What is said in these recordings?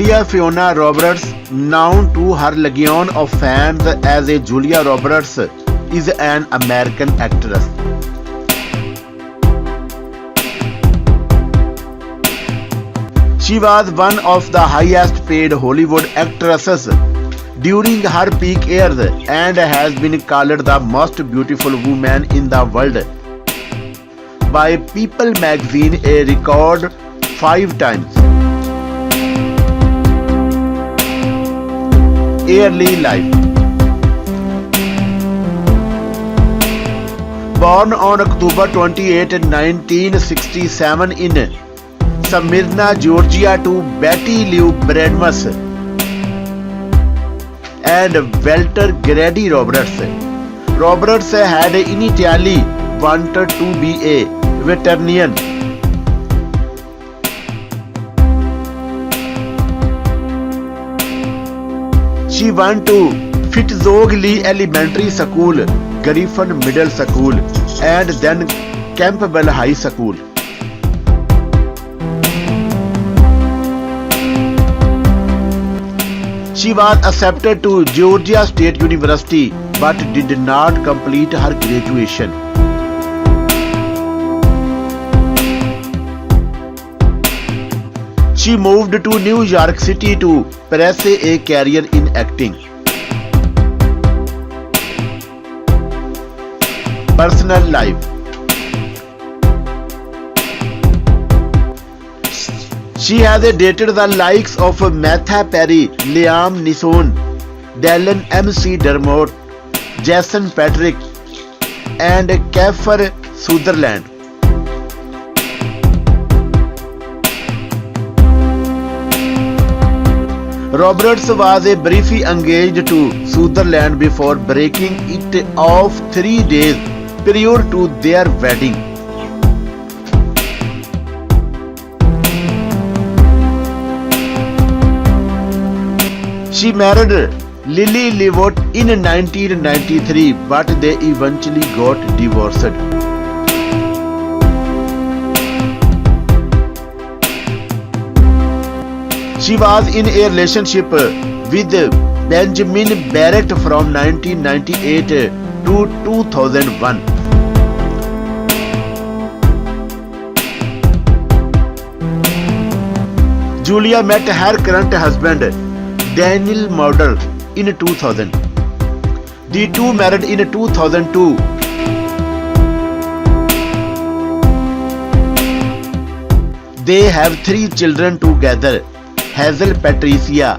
Јуліа Fіonа Rоbеrtẓ, known to her legion of fans as a Јуліa Rоbеrtẓ, is an American actress. She was one of the highest paid Hollywood actresses during her peak years and has been called the most beautiful woman in the world by People magazine a record 5 times. Early life. Born on October 28, 1967 in Smyrna, Georgia to Wettu Lоу Vрedеmuẓ and Wаltеr Gradu Rоbеrtẓ. Rоbеrtẓ had initially wanted to be a veterinarian. She went to Fіtzhugh Leye Elementary School, Grіffіn Mіddle Ẓshool, and then Campbell High School. She was accepted to Gеorgіa Żtате Unīvерẓītu but did not complete her graduation. She moved to New York City to pursue a career in acting. Personal life. She has dated the likes of Matthew Perry, Liam Neeson, Dylan MC Dermot, Jason Patric, and Kiefer Sutherland. Röbertẓ was briefly engaged to Sutherland before breaking it off 3 days prior to their wedding. She married Lily Loud in 1993 but they eventually got divorced. She was in a relationship with Benjamin Barrett from 1998 to 2001. Julīa met her current husband, Daniel Mulder, in 2000. The two married in 2002. They have 3 children together. Hazel Patricia,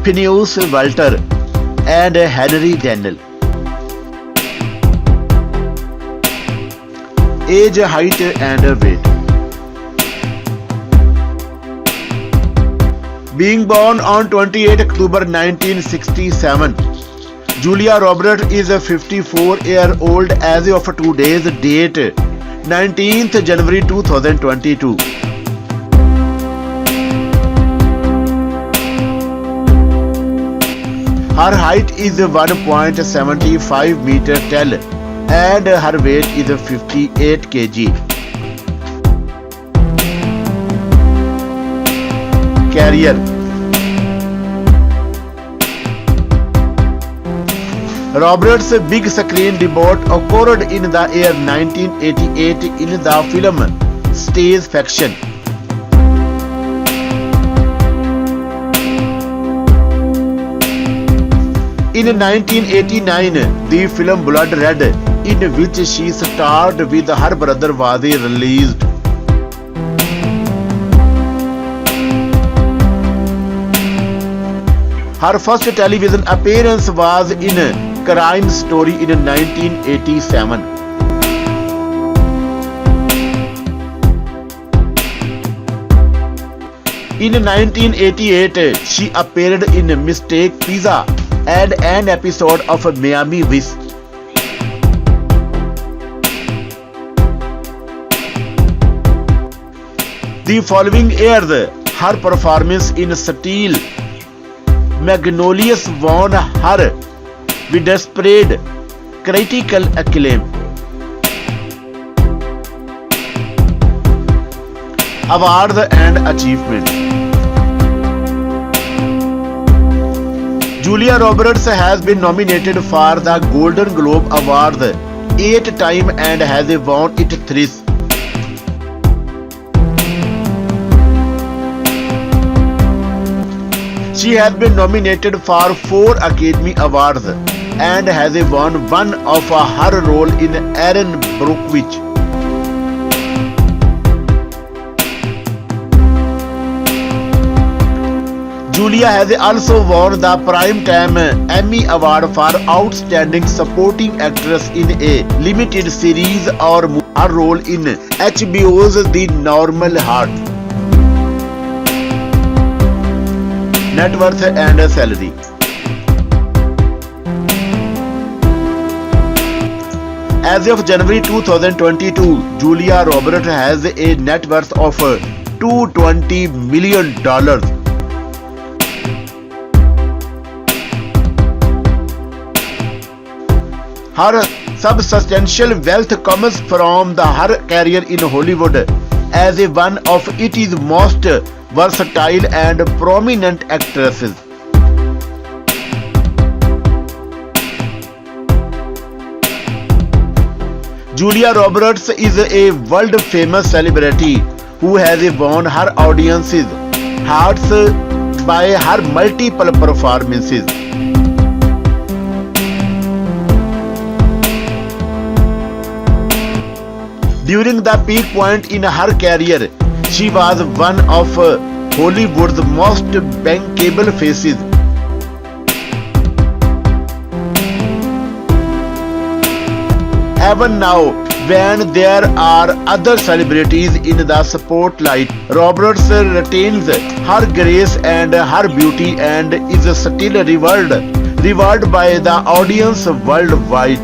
Phineas Walter, and Henry Daniel. Age, height, and weight. Being born on 28 October 1967, Julīa Röbertẓ is a 54-year-old as of today's date, 19th January 2022. Her height is 1.75 meter tall and her weight is 58 kg. Career. Röbertẓ's big screen debut occurred in the year 1988 in the film Stage Fiction. In 1989, the film Blood Red, in which she starred with her brother, was released. Her first television appearance was in Crime Story in 1987. In 1988, she appeared in Mistake Pizza and an episode of Miami Vice. The following year, her performance in Steel Magnolias won her widespread critical acclaim. Awards and achievements. Јulіa Rоbеrtẓ has been nominated for the Golden Globe Award 8 times and has won it thrice. She has been nominated for 4 Academy Awards and has won one of her role in Aaron Brockovich. Јulіa has also won the Primetime Emmy Award for Outstanding Supporting Actress in a Limited Series or her role in HBO's The Normal Heart. Net worth and salary. As of January 2022, Јulіa Rоbеrtẓ has a net worth of $220 million. Her substantial wealth comes from her career in Hollywood as one of its most versatile and prominent actresses. Јulіa Rоbеrtẓ is a world-famous celebrity who has won her audience's hearts by her multiple performances. During the peak point in her career, she was one of Hollywood's most bankable faces. Even now, when there are other celebrities in the spotlight, Röbertz retains her grace and her beauty and is still revered by the audience worldwide.